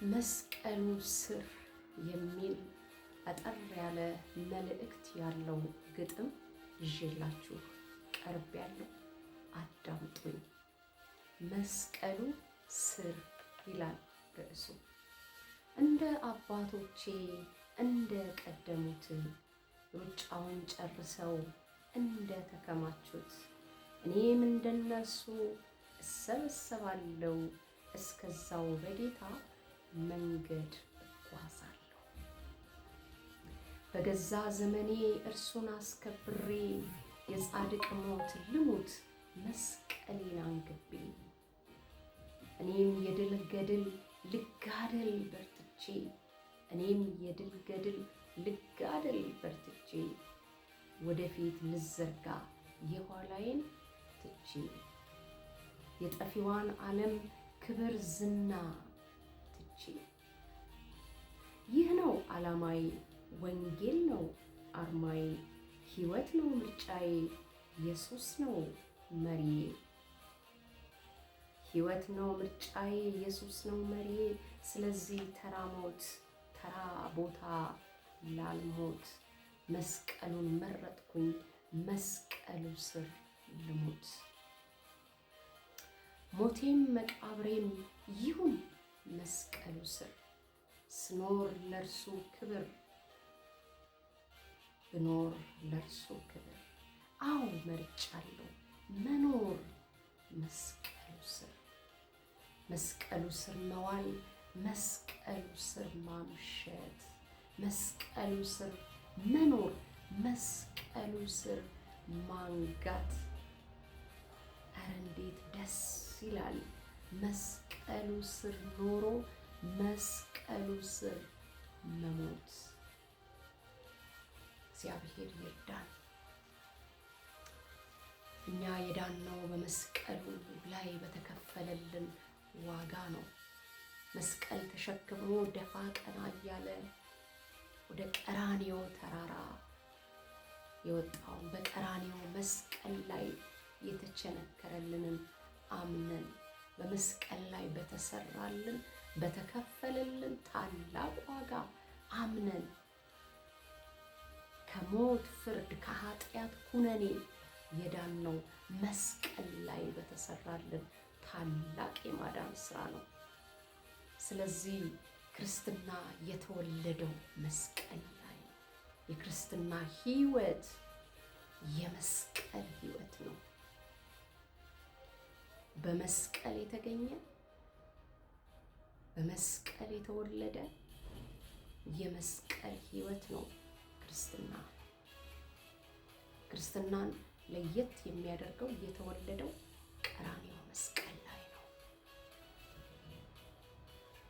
መስቀሉ ስር የሚል አጠር ያለ መልእክት ያለው ግጥም ይዤላችሁ ቀርቤያለሁ። አዳምጡኝ። መስቀሉ ስር ይላል ርዕሱ። እንደ አባቶቼ እንደ ቀደሙት ሩጫውን ጨርሰው እንደ ተከማቹት እኔም እንደነሱ እሰበሰባለሁ፣ እስከዛው በጌታ መንገድ እጓዛለሁ። በገዛ ዘመኔ እርሱን አስከብሬ የጻድቅ ሞት ልሙት መስቀሌን አንግቤ። እኔም የድል ገድል ልጋደል በርትቼ፣ እኔም የድል ገድል ልጋደል በርትቼ፣ ወደፊት ልዘርጋ የኋላዬን ትቼ፣ የጠፊዋን ዓለም ክብር ዝና ትቼ። ይህ ነው ዓላማዬ፣ ወንጌል ነው አርማዬ፣ ሕይወት ነው ምርጫዬ፣ ኢየሱስ ነው መሪዬ። ሕይወት ነው ምርጫዬ፣ ኢየሱስ ነው መሪዬ። ስለዚህ ተራ ሞት ተራ ቦታ ላልሞት መስቀሉን መረጥኩኝ፣ መስቀሉ ስር ልሙት። ሞቴም መቃብሬም ይሁን መስቀሉ ስር፣ ስኖር ለእርሱ ክብር ብኖር ለእርሱ ክብር። አዎ መርጫለሁ መኖር መስቀሉ ስር፣ መስቀሉ ስር መዋል፣ መስቀሉ ስር ማምሸት፣ መስቀሉ ስር መኖር፣ መስቀሉ ስር ማንጋት። ኧረ እንዴት ደስ ይላል መስቀሉ ስር ኖሮ መስቀሉ ስር መሞት። እግዚአብሔር ይርዳን። እኛ የዳነው በመስቀሉ ላይ በተከፈለልን ዋጋ ነው። መስቀል ተሸክሞ ደፋ ቀና እያለ ወደ ቀራንዮ ተራራ የወጣው በቀራንዮ መስቀል ላይ የተቸነከረልንን አምነን በመስቀል ላይ በተሰራልን በተከፈለልን ታላቅ ዋጋ አምነን ከሞት ፍርድ ከኃጢአት ኩነኔ የዳነው መስቀል ላይ በተሰራልን ታላቅ የማዳን ስራ ነው። ስለዚህ ክርስትና የተወለደው መስቀል ላይ፣ የክርስትና ሕይወት የመስቀል ሕይወት ነው። በመስቀል የተገኘ በመስቀል የተወለደ የመስቀል ሕይወት ነው ክርስትና። ክርስትናን ለየት የሚያደርገው የተወለደው ቀራንዮ መስቀል ላይ ነው።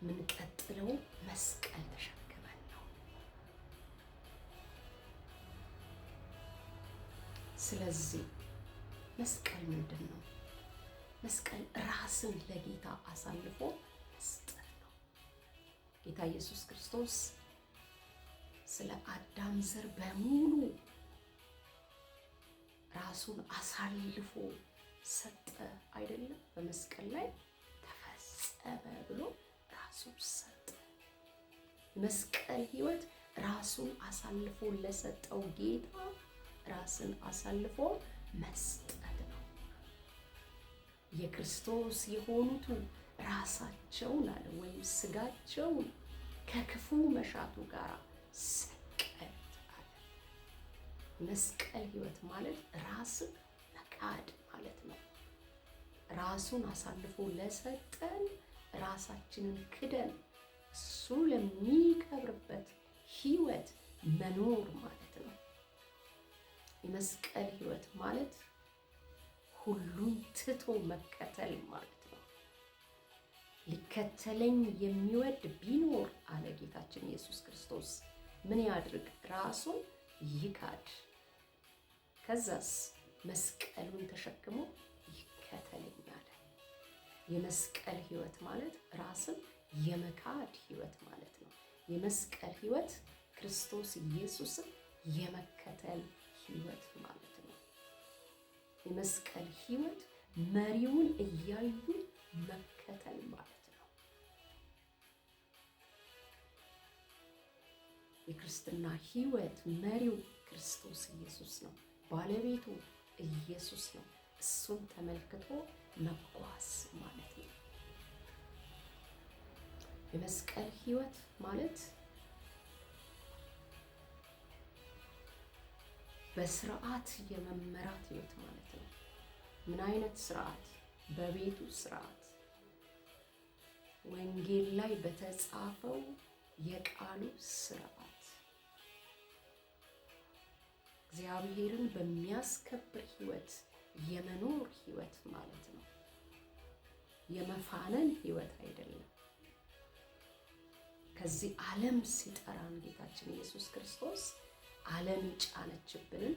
ምንቀጥለው መስቀል ተሸክመን ነው። ስለዚህ መስቀል ምንድን ነው? መስቀል ራስን ለጌታ አሳልፎ መስጠት ነው። ጌታ ኢየሱስ ክርስቶስ ስለ አዳም ዘር በሙሉ ራሱን አሳልፎ ሰጠ አይደለም? በመስቀል ላይ ተፈጸመ ብሎ ራሱን ሰጠ። መስቀል ሕይወት ራሱን አሳልፎ ለሰጠው ጌታ ራስን አሳልፎ መስጠት ነው። የክርስቶስ የሆኑቱ ራሳቸውን አለ ወይም ስጋቸውን ከክፉ መሻቱ ጋር ሰቀሉት አለ። መስቀል ሕይወት ማለት ራስን መካድ ማለት ነው። ራሱን አሳልፎ ለሰጠን ራሳችንን ክደን እሱ ለሚከብርበት ሕይወት መኖር ማለት ነው። የመስቀል ሕይወት ማለት ሁሉን ትቶ መከተል ማለት ነው። ሊከተለኝ የሚወድ ቢኖር አለ ጌታችን ኢየሱስ ክርስቶስ ምን ያድርግ? ራሱን ይካድ፣ ከዛስ መስቀሉን ተሸክሞ ይከተለኝ አለ። የመስቀል ሕይወት ማለት ራስን የመካድ ሕይወት ማለት ነው። የመስቀል ሕይወት ክርስቶስ ኢየሱስን የመከተል ሕይወት ማለት ነው። የመስቀል ሕይወት መሪውን እያዩ መከተል ማለት ነው። የክርስትና ሕይወት መሪው ክርስቶስ ኢየሱስ ነው። ባለቤቱ ኢየሱስ ነው። እሱን ተመልክቶ መጓዝ ማለት ነው። የመስቀል ሕይወት ማለት በስርዓት የመመራት ሕይወት ማለት ነው። ምን አይነት ስርዓት? በቤቱ ስርዓት፣ ወንጌል ላይ በተጻፈው የቃሉ ስርዓት፣ እግዚአብሔርን በሚያስከብር ሕይወት የመኖር ሕይወት ማለት ነው። የመፋነን ሕይወት አይደለም። ከዚህ ዓለም ሲጠራን ጌታችን ኢየሱስ ክርስቶስ ዓለም የጫነችብንን፣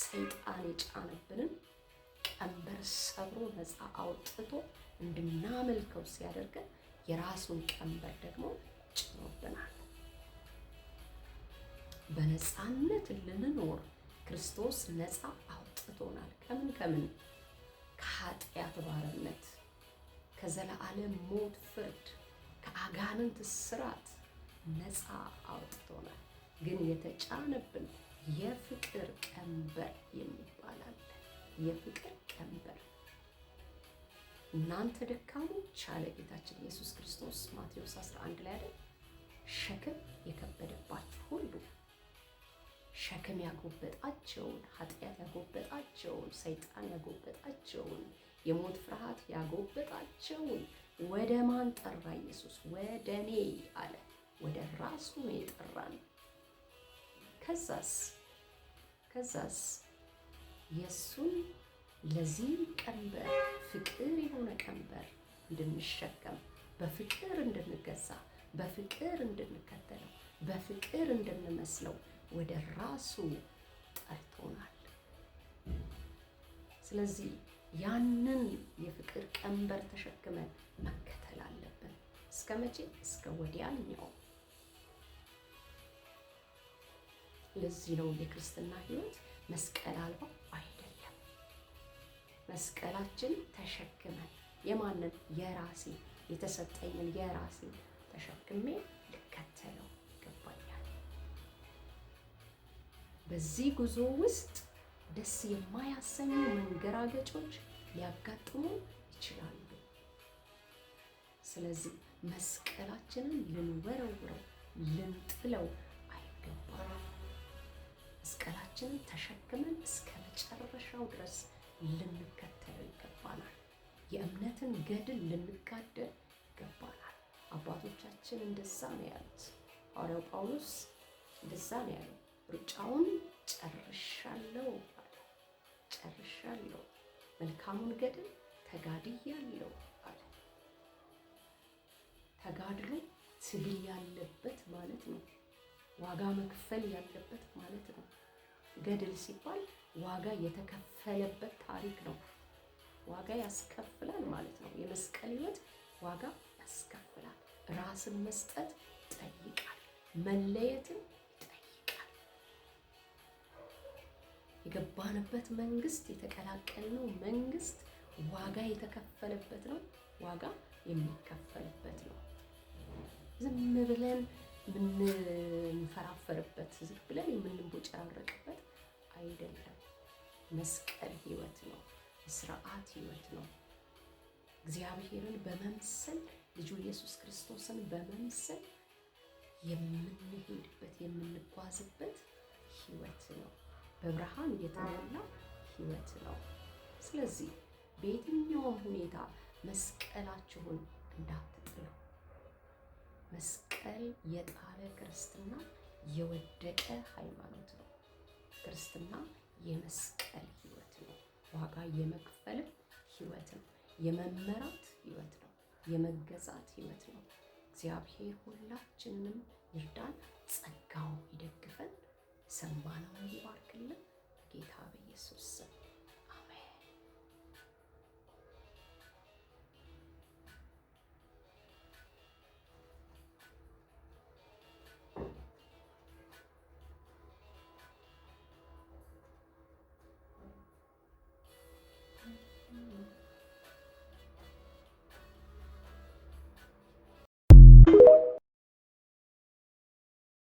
ሰይጣን የጫነብንን ቀንበር ሰብሮ ነፃ አውጥቶ እንድናመልከው ሲያደርገን የራሱን ቀንበር ደግሞ ጭኖብናል። በነፃነት ልንኖር ክርስቶስ ነፃ አውጥቶናል። ከምን? ከኃጢአት ባርነት፣ ከዘላለም ሞት ፍርድ፣ ከአጋንንት ስራት ነፃ አውጥቶናል። ግን የተጫነብን የፍቅር ቀንበር የሚባል አለ። የፍቅር ቀንበር። እናንተ ደካሞች አለ ጌታችን ኢየሱስ ክርስቶስ ማቴዎስ 11 ላይ አይደል? ሸክም የከበደባችሁ ሁሉ፣ ሸክም ያጎበጣቸውን፣ ኃጢአት ያጎበጣቸውን፣ ሰይጣን ያጎበጣቸውን፣ የሞት ፍርሃት ያጎበጣቸውን ወደ ማን ጠራ ኢየሱስ? ወደ እኔ አለ። ወደ ራሱ ነው የጠራን። ከዛስ የእሱን ለዚህ ቀንበር ፍቅር የሆነ ቀንበር እንድንሸከም፣ በፍቅር እንድንገዛ፣ በፍቅር እንድንከተለው፣ በፍቅር እንድንመስለው ወደ ራሱ ጠርቶናል። ስለዚህ ያንን የፍቅር ቀንበር ተሸክመን መከተል አለብን። እስከ መቼ? እስከ ወዲያኛው። ለዚህ ነው የክርስትና ሕይወት መስቀል አልባ አይደለም። መስቀላችን ተሸክመን የማንን? የራሴ የተሰጠኝን የራሴ ተሸክሜ ልከተለው ይገባኛል። በዚህ ጉዞ ውስጥ ደስ የማያሰኙ መንገራገጮች ሊያጋጥሙ ይችላሉ። ስለዚህ መስቀላችንን ልንወረውረው፣ ልንጥለው አይገባም። መስቀላችንን ተሸክመን እስከ መጨረሻው ድረስ ልንከተለው ይገባናል። የእምነትን ገድል ልንጋደል ይገባናል። አባቶቻችን እንደዛ ነው ያሉት። ሐዋርያው ጳውሎስ እንደዛ ነው ያለው። ሩጫውን ጨርሻለሁ አለ። ጨርሻለሁ፣ መልካሙን ገድል ተጋድያለሁ አለ። ተጋድሎ ትግል ያለበት ማለት ነው። ዋጋ መክፈል ያለበት ማለት ነው። ገድል ሲባል ዋጋ የተከፈለበት ታሪክ ነው። ዋጋ ያስከፍላል ማለት ነው። የመስቀል ሕይወት ዋጋ ያስከፍላል። ራስን መስጠት ይጠይቃል። መለየትን ይጠይቃል። የገባንበት መንግስት፣ የተቀላቀልነው መንግስት ዋጋ የተከፈለበት ነው። ዋጋ የሚከፈልበት ነው። ዝም ብለን የምንፈራፈርበት፣ ዝም ብለን የምንቦጨራረቅበት አይደለም። መስቀል ሕይወት ነው። የስርዓት ሕይወት ነው። እግዚአብሔርን በመምሰል ልጁ ኢየሱስ ክርስቶስን በመምሰል የምንሄድበት የምንጓዝበት ሕይወት ነው። በብርሃን የተሞላ ሕይወት ነው። ስለዚህ በየትኛውም ሁኔታ መስቀላችሁን እንዳትጥሉ። መስቀል የጣለ ክርስትና የወደቀ ሃይማኖት ነው። ክርስትና የመስቀል ሕይወት ነው። ዋጋ የመክፈልም ሕይወት ነው። የመመራት ሕይወት ነው። የመገዛት ሕይወት ነው። እግዚአብሔር ሁላችንንም ይርዳን፣ ጸጋው ይደግፈን፣ ሰማነውን ይባርክልን። ጌታ በኢየሱስ ስም